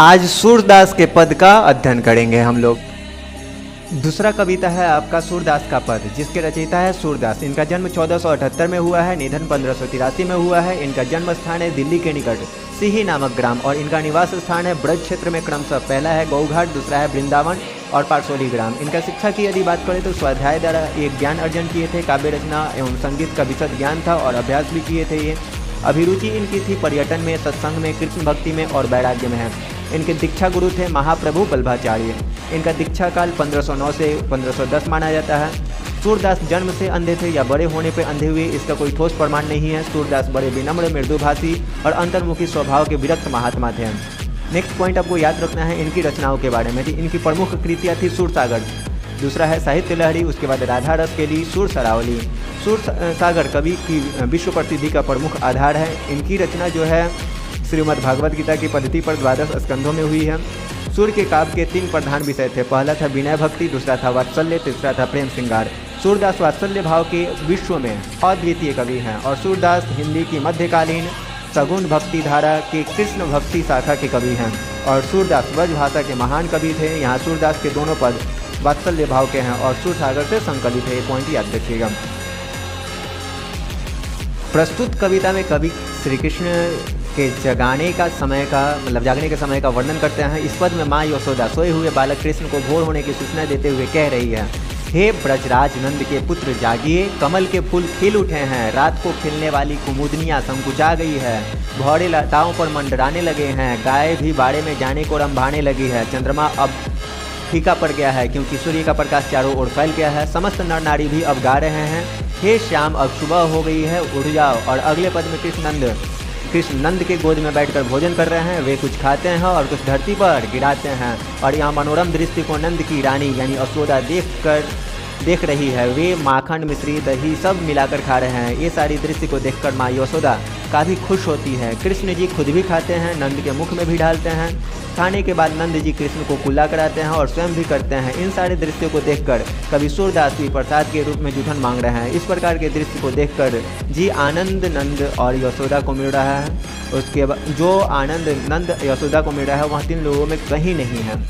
आज सूरदास के पद का अध्ययन करेंगे हम लोग। दूसरा कविता है आपका सूरदास का पद, जिसके रचयिता है सूरदास। इनका जन्म 1478 में हुआ है, निधन 1583 में हुआ है। इनका जन्म स्थान है दिल्ली के निकट सिही नामक ग्राम, और इनका निवास स्थान है ब्रज क्षेत्र में। क्रमशः पहला है गौघाट, दूसरा है वृंदावन और पारसोली ग्राम। इनका शिक्षा की यदि बात करें तो स्वाध्याय द्वारा एक ज्ञान अर्जन किए थे, काव्य रचना एवं संगीत का विशद ज्ञान था और अभ्यास भी किए थे ये। अभिरुचि इनकी थी पर्यटन में, सत्संग में, कृष्ण भक्ति में और वैराग्य में है। इनके दीक्षा गुरु थे महाप्रभु वल्लभाचार्य। इनका दीक्षा काल 1509 से 1510 माना जाता है। सूरदास जन्म से अंधे थे या बड़े होने पर अंधे हुए, इसका कोई ठोस प्रमाण नहीं है। सूरदास बड़े विनम्र, मृदुभाषी और अंतर्मुखी स्वभाव के विरक्त महात्मा थे। नेक्स्ट पॉइंट आपको याद रखना है इनकी रचनाओं के बारे में। इनकी प्रमुख कृतियाँ थी सूरसागर, दूसरा है साहित्य लहरी, उसके बाद राधा रस के लिए सूर सरावली। सूर सागर कवि की विश्व प्रसिद्धि का प्रमुख आधार है। इनकी रचना जो है श्रीमद् भागवत गीता की पद्धति पर 12 स्कंधों में हुई है। सूर्य के काव्य के 3 प्रधान विषय थे। पहला था विनय भक्ति, दूसरा था वात्सल्य, तीसरा था प्रेम श्रृंगार। सूरदास वात्सल्य भाव के विश्व में अद्वितीय कवि हैं और सूरदास हिंदी की मध्यकालीन सगुण भक्ति धारा के कृष्ण भक्ति शाखा के कवि हैं और सूरदास ब्रज भाषा के महान कवि थे। यहाँ सूरदास के दोनों पद वात्सल्य भाव के हैं और सूरसागर से संकलित है, ये पॉइंट याद रखिएगा। प्रस्तुत कविता में कवि श्री कृष्ण के जागने के समय का वर्णन करते हैं। इस पद में माँ यशोदा सोए हुए बालक कृष्ण को भोर होने की सूचना देते हुए कह रही है, हे ब्रजराज नंद के पुत्र जागिए, कमल के फूल खिल उठे हैं, रात को खिलने वाली कुमुदनियाँ संकुचा गई है, भौरे लताओं पर मंडराने लगे हैं, गाय भी बाड़े में जाने को रंभाने लगी है, चंद्रमा अब फीका पड़ गया है क्योंकि सूर्य का प्रकाश चारों ओर फैल गया है, समस्त नर नारी भी अब गा रहे हैं, हे श्याम अब सुबह हो गई है, उठ जाओ। और अगले पद में कृष्ण नंद के गोद में बैठकर भोजन कर रहे हैं। वे कुछ खाते हैं और कुछ धरती पर गिराते हैं और यहाँ मनोरम दृश्य को नंद की रानी यानी यशोदा देख रही है। वे माखन, मिश्री, दही सब मिलाकर खा रहे हैं। ये सारी दृश्य को देखकर माँ यशोदा काफ़ी खुश होती है। कृष्ण जी खुद भी खाते हैं, नंद के मुख में भी डालते हैं। खाने के बाद नंद जी कृष्ण को कुल्ला कराते हैं और स्वयं भी करते हैं। इन सारे दृश्यों को देखकर कवि सूरदास भी प्रसाद के रूप में जूठन मांग रहे हैं। इस प्रकार के दृश्य को देखकर जी आनंद नंद और यशोदा को मिल रहा है। उसके बाद जो आनंद नंद यशोदा को मिल रहा है वह 3 लोगों में कहीं नहीं है।